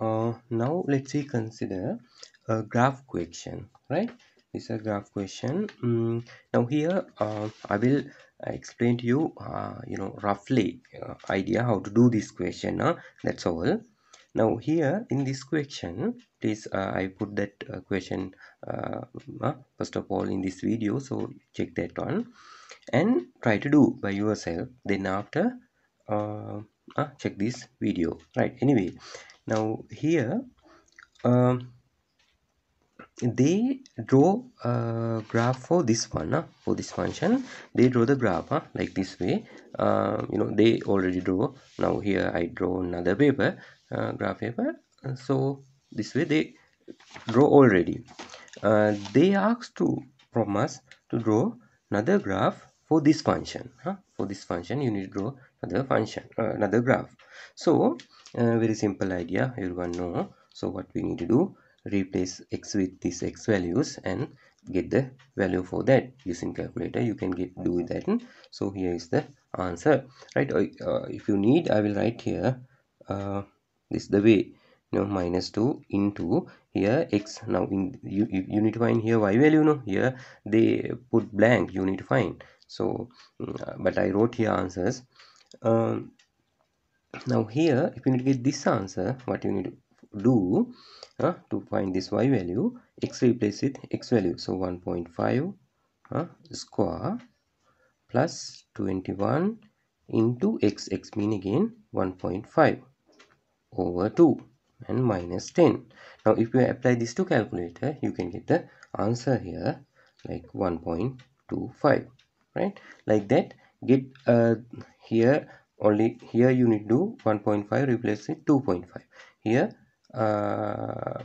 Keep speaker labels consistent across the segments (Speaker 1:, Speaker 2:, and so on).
Speaker 1: Now let's say consider a graph question, right? This is a graph question. Now here I will explain to you, roughly idea how to do this question. That's all. Now here in this question, please I put that question first of all in this video, so check that one and try to do by yourself. Then after check this video, right? Anyway, now here um, they draw a graph for this one, for this function. They draw the graph like this way. They already draw. Now here I draw another paper, graph paper. So this way they draw already. They asked to from us to draw another graph for this function. For this function you need to draw another function, another graph. So very simple idea, everyone know. So what we need to do, replace x with these x values and get the value for that using calculator. You can do that. So here is the answer, right? If you need, I will write here. This is the way, -2 into here x. Now you need to find here y value. Here they put blank, you need to find. So but I wrote here answers. Now here if you need to get this answer, what you need to do to find this y value, x replace with x value. So 1.5 square plus 21 into x mean again 1.5 over 2 and minus 10. Now if you apply this to calculator, you can get the answer here like 1.25, right? Like that. Get here only, here you need to do 1.5 replace with 2.5. Here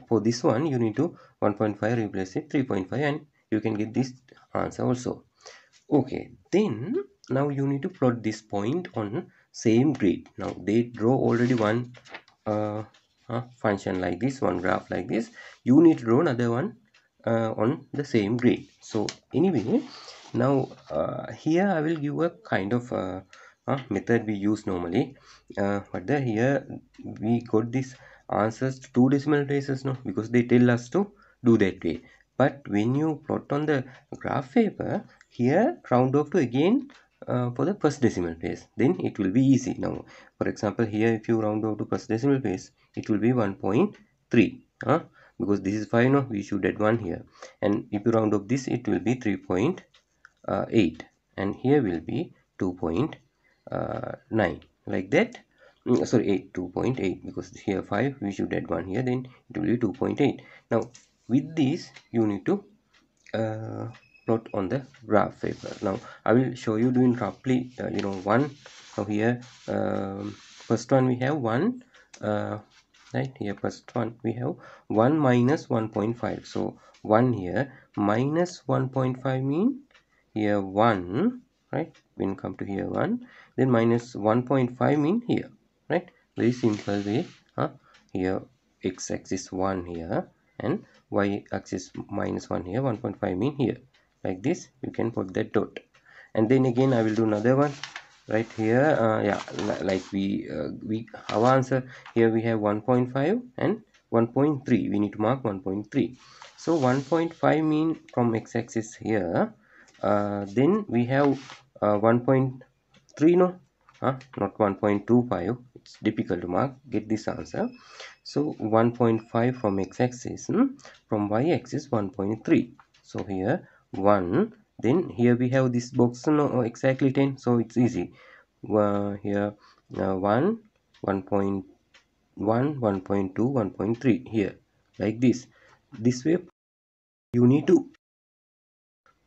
Speaker 1: for this one you need to 1.5 replace with 3.5 and you can get this answer also. Okay, then now you need to plot this point on same grid. Now they draw already one function like this, one graph like this. You need to draw another one on the same grid. So anyway, now here I will give a kind of method we use normally. But here we got this answers to 2 decimal places, no, because they tell us to do that way. But when you plot on the graph paper, here round off to again for the first decimal place, then it will be easy. Now for example, here if you round off to first decimal place, it will be 1.3 because this is 5, no, we should add 1 here, and if you round off this, it will be 3.8, and here will be 2.9, like that. Sorry, 8, 2.8, because here 5, we should add 1 here, then it will be 2.8. Now with this you need to plot on the graph paper. Now I will show you doing roughly one. Now here first one we have 1, right? Here first one we have 1 minus 1.5. So 1 here minus 1.5 mean here 1, right? When come to here 1, then minus 1.5 mean here, right? Very simple way. Here x-axis 1 here and y-axis minus 1 here, 1.5 mean here. Like this you can put that dot, and then again I will do another one right here. Like we our answer here, we have 1.5 and 1.3. We need to mark 1.3. So 1.5 mean from x-axis here. Then we have 1.3, no, not 1.25. It's difficult to mark. Get this answer. So 1.5 from x-axis, from y-axis 1.3. So here 1, then here we have this box, no, exactly 10, so it's easy. Here 1, 1.1, 1.2, 1.3 here, like this way you need to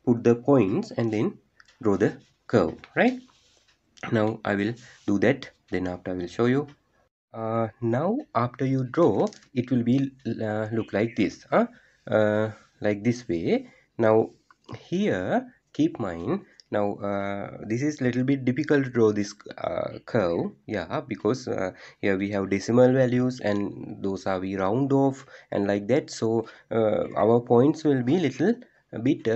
Speaker 1: put the points and then draw the curve, right? Now I will do that, then after I will show you. Now after you draw, it will be look like this, like this way. Now here keep mind, now this is little bit difficult to draw this curve, yeah, because here we have decimal values and those are we round off and like that. So our points will be little a bit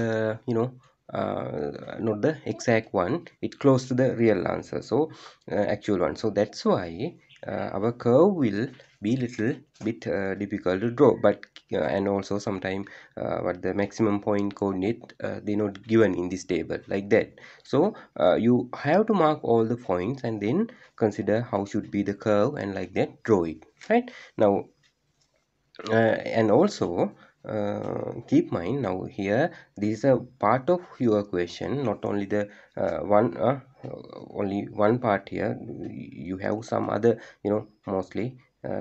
Speaker 1: not the exact one, it close to the real answer, so actual one. So that's why our curve will be little bit difficult to draw. But and also sometime what the maximum point coordinate they not given in this table like that. So you have to mark all the points and then consider how should be the curve, and like that draw it, right? Now and also keep mind, now here this is a part of your question, not only the only one part here. You have some other, mostly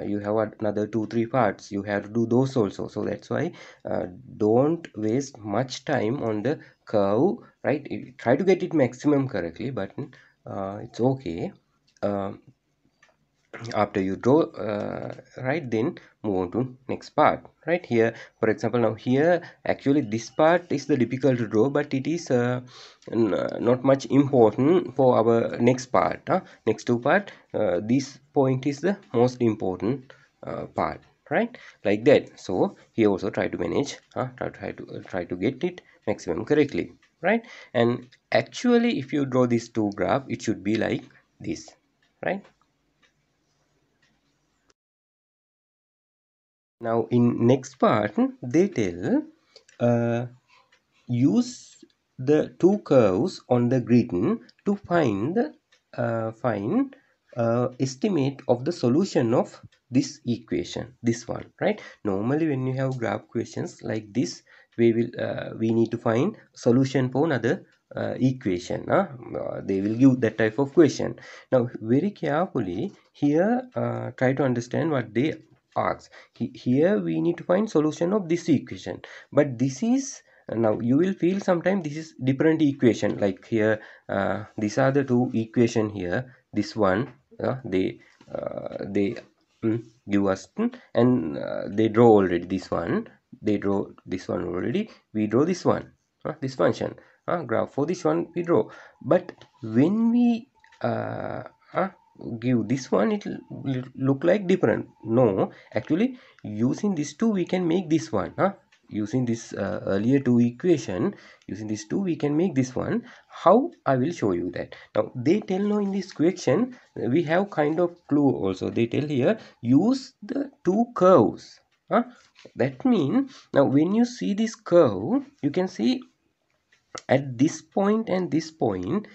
Speaker 1: you have another 2-3 parts, you have to do those also. So that's why don't waste much time on the curve, right? Try to get it maximum correctly, but it's okay. After you draw right, then move on to next part. Right here, for example, now here actually this part is the difficult to draw, but it is not much important for our next part, next two part. This point is the most important part, right? Like that. So here also try to manage, try to get it maximum correctly, right? And actually if you draw these two graph, it should be like this, right? Now in next part they tell use the two curves on the grid to find estimate of the solution of this equation, this one, right? Normally when you have graph questions like this, we need to find solution for another equation. They will give that type of question. Now very carefully here, try to understand what they ask. Here we need to find solution of this equation, but this is now you will feel sometimes this is different equation. Like here, these are the two equation here. This one, they give us, and they draw already this one. They draw this one already. We draw this one, this function graph for this one we draw. But when we give this one, it will look like different. No, actually using these two we can make this one. Using this earlier two equation, using these two we can make this one. How? I will show you that. Now they tell now in this question we have kind of clue also. They tell here use the two curves. That means now when you see this curve, you can see at this point and this point,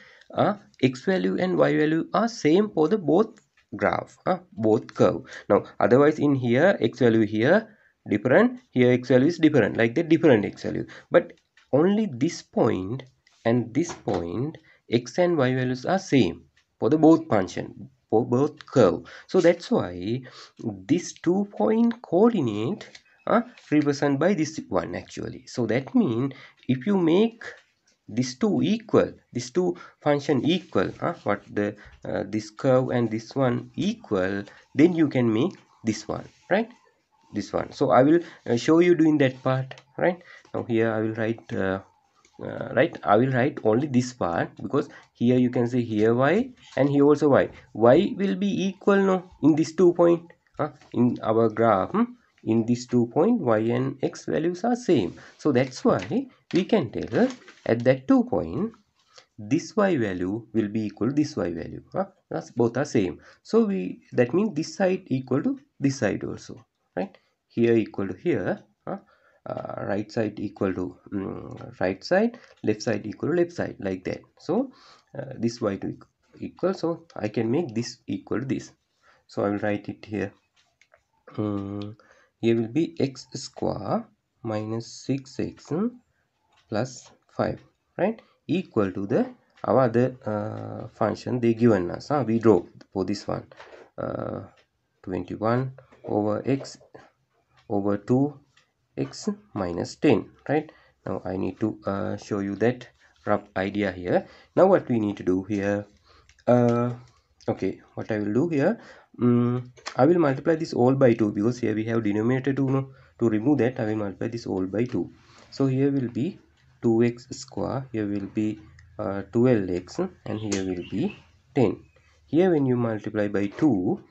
Speaker 1: x value and y value are same for the both graph, both curve. Now otherwise in here x value here different, here x value is different, like the different x value. But only this point and this point, x and y values are same for the both function, for both curve. So that's why this 2 point coordinate represented by this one actually. So that means if you make these two equal, these two function equal, what the this curve and this one equal, then you can make this one, right? This one. So I will show you doing that part, right? Now here I will write right, I will write only this part, because here you can see here y and here also y will be equal, no, in this 2 point, in our graph, in these 2 point y and x values are same. So that's why we can tell at that 2 point this y value will be equal to this y value. That's both are same. So we, that means this side equal to this side also, right? Here equal to here, right side equal to right side, left side equal to left side, like that. So this y to equal, so I can make this equal to this. So I will write it here. Here will be x square minus 6x plus 5, right, equal to the our other function they given us. We draw for this one, 21 over x over 2x minus 10, right? Now I need to show you that rough idea here. Now what we need to do here, okay, what I will do here, I will multiply this all by 2, because here we have denominator 2, no? To remove that I will multiply this all by 2. So here will be 2x square, here will be 12x, and here will be 10. Here when you multiply by 2,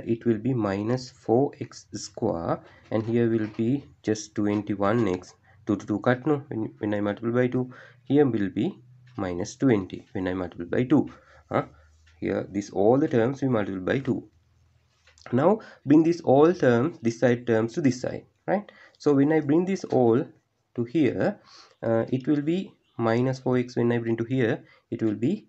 Speaker 1: it will be minus 4x square, and here will be just 21x. 2 to 2 cut, no, when I multiply by 2. here will be minus 20 when I multiply by 2. Here this all the terms we multiply by 2. Now bring this all terms, this side terms to this side, right? So when I bring this all to here, it will be minus 4x. When I bring to here, it will be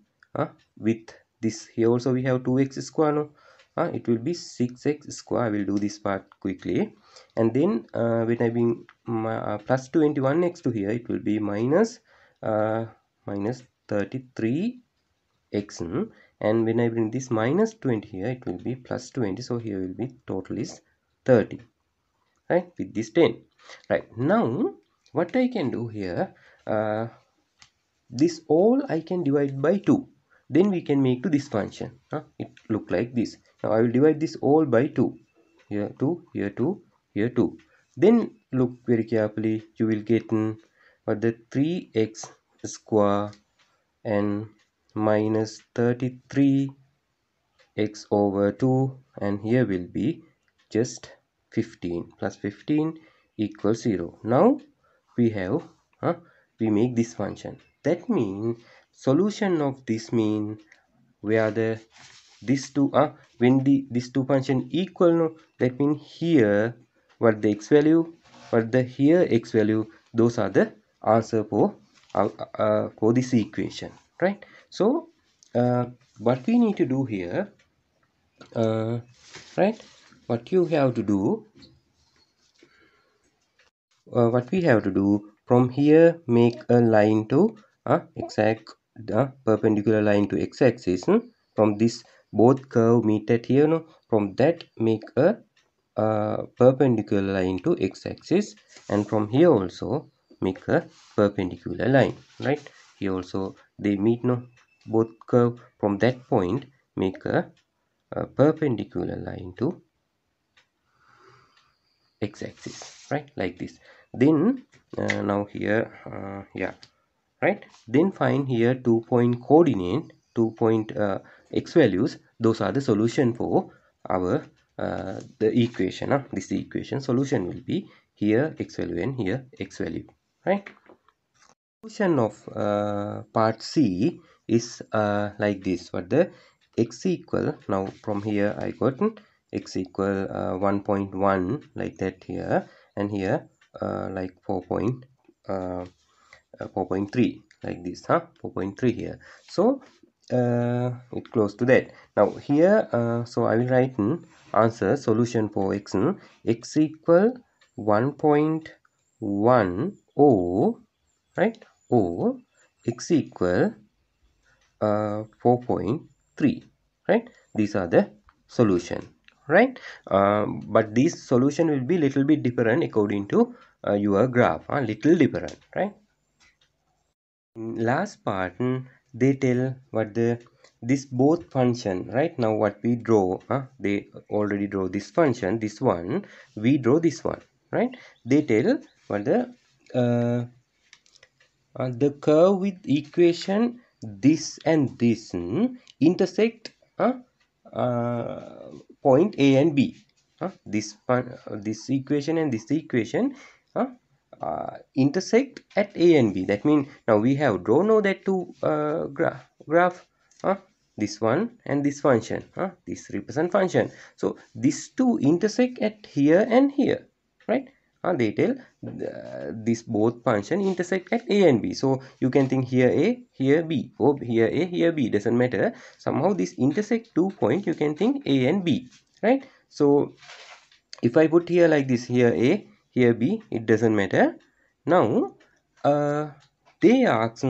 Speaker 1: with this here also we have 2x square, no? It will be 6x square. I will do this part quickly. And then when I bring plus 21x to here, it will be minus 33x. And when I bring this minus 20 here, it will be plus 20. So here will be total is 30, right, with this 10. Right, now what I can do here, this all I can divide by 2. Then we can make to this function. It look like this. Now I will divide this all by 2. Here 2, here 2, here 2. Then look very carefully. You will get what the 3x square and minus 33x over 2, and here will be just 15 plus 15 equals 0. Now we have we make this function. That means solution of this mean where the these two when these two function equal, no, that means here what the x value, what the here x value, those are the answer for this equation, right? So what we need to do here, right, what you have to do, what we have to do from here, make a line to exact perpendicular line to x-axis. From this both curve meet at here, no, from that make a perpendicular line to x-axis, and from here also make a perpendicular line, right? Here also they meet, no, both curve. From that point make a perpendicular line to x-axis, right, like this. Then now here yeah, right, then find here 2-point coordinate, 2-point x values. Those are the solution for our the equation. This equation solution will be here x value and here x value, right? Solution of part C is like this. What the x equal, now from here I got x equal 1.1 like that here, and here like 4.3 like this, 4.3 here. So it close to that. Now here so I will write answer solution for x equal 1.1 or, right, or x equal 4.3, right? These are the solution, right? But this solution will be little bit different according to your graph, little different, right? Last part they tell what the this both function, right? Now what we draw, they already draw this function, this one, we draw this one, right? They tell what the curve with equation this and this intersect point A and B. This equation and this equation intersect at A and B. That means now we have drawn now that two graph, this one and this function, this represent function. So these two intersect at here and here, right? They tell this both function intersect at A and B. So you can think here A, here B, or here A, here B, doesn't matter. Somehow this intersect 2 points, you can think A and B, right? So if I put here like this, here A, here B, it doesn't matter. Now they ask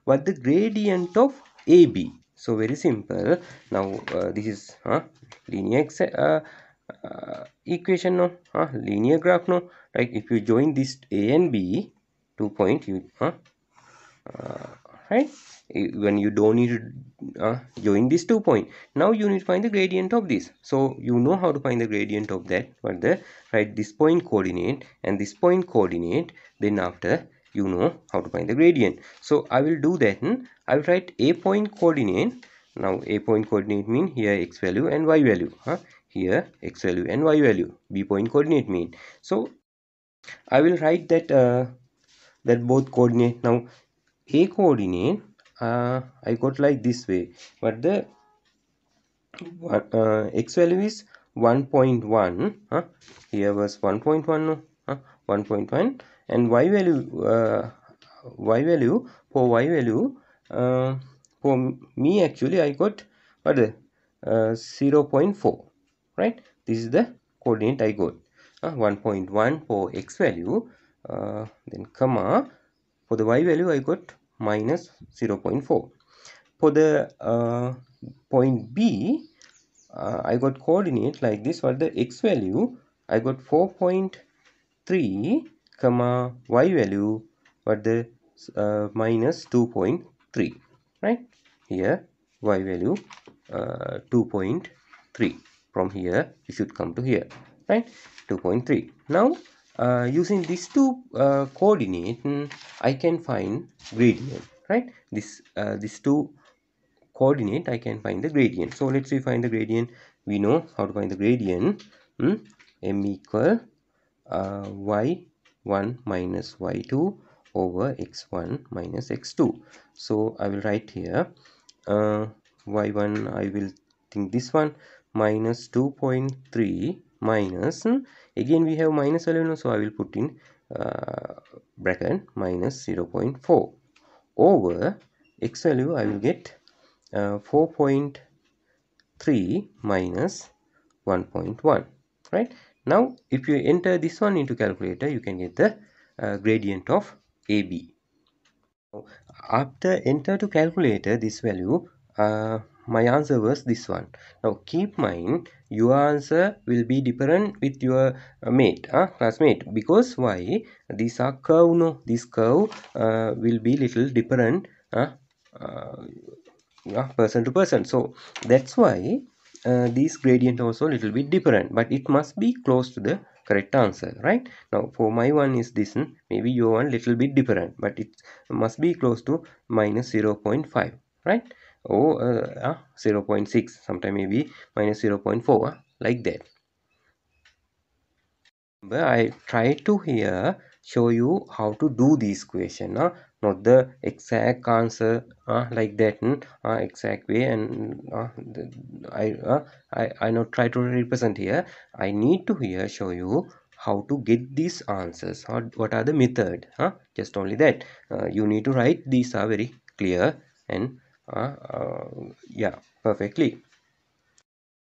Speaker 1: what the gradient of AB. So very simple. Now this is linear equation, no, linear graph, no, right? If you join this A and B 2 point, you right, when you don't need to join this 2 point, now you need to find the gradient of this. So you know how to find the gradient of that, but the right, this point coordinate and this point coordinate, then after you know how to find the gradient. So I will do that. I will write a point coordinate. Now a point coordinate mean here x value and y value, here x value and y value. B point coordinate mean, so I will write that that both coordinate. Now a coordinate I got like this way, but the x value is 1.1. Here was 1.1, no? 1.1, and y value for y value for me actually I got what 0.4, right? This is the coordinate I got. 1.1 for x value, then comma, for the y value I got minus 0.4. For the point B, I got coordinate like this. For the x value, I got 4.3, comma, y value, what the minus 2.3, right? Here, y value 2.3. From here, you should come to here, right? 2.3. Now, using these two coordinate, I can find gradient, right? These two coordinate I can find the gradient. So let's say find the gradient. We know how to find the gradient. M equal y1 minus y2 over x1 minus x2. So I will write here y1, I will think this one, minus 2.3 minus, again we have minus 11, so I will put in bracket minus 0.4 over x value. I will get 4.3 minus 1.1, right? Now if you enter this one into calculator, you can get the gradient of AB. After enter to calculator this value, my answer was this one. Now keep mind, your answer will be different with your classmate, because why? These are curve, no? This curve will be little different person to person, so that's why this gradient also little bit different, but it must be close to the correct answer, right? Now for my one is this, maybe your one little bit different, but it must be close to minus 0.5, right? Or 0.6, sometime maybe minus 0.4, like that. But I try to here show you how to do this question, not the exact answer like that, exact way, and I not try to represent here. I need to here show you how to get these answers, or what are the method, just only that. You need to write these are very clear and yeah, perfectly.